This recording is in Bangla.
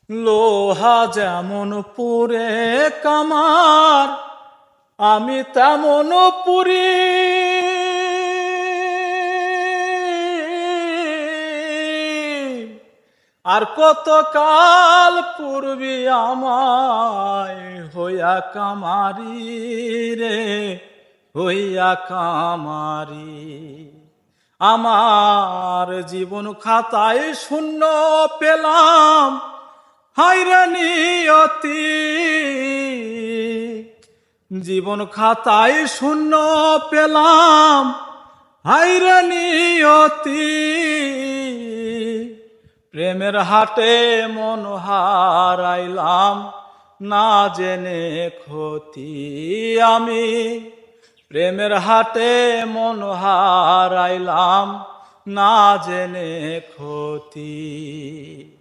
লোহা যেমন পুরে কামার, আমি তেমন পুরি। আর কত কাল পূর্বে আমায় হইয়া কামারি রে, হইয়া কামারি। আমার জীবন খাতায় শূন্য পেলাম, হায়রে নিয়তি। জীবন খাতায় শূন্য পেলাম, হায়রে নিয়তি। প্রেমের হাটে মন হারাইলাম, না জেনে ক্ষতি আমি। প্রেমের হাটে মন হারাইলাম, না জেনে ক্ষতি।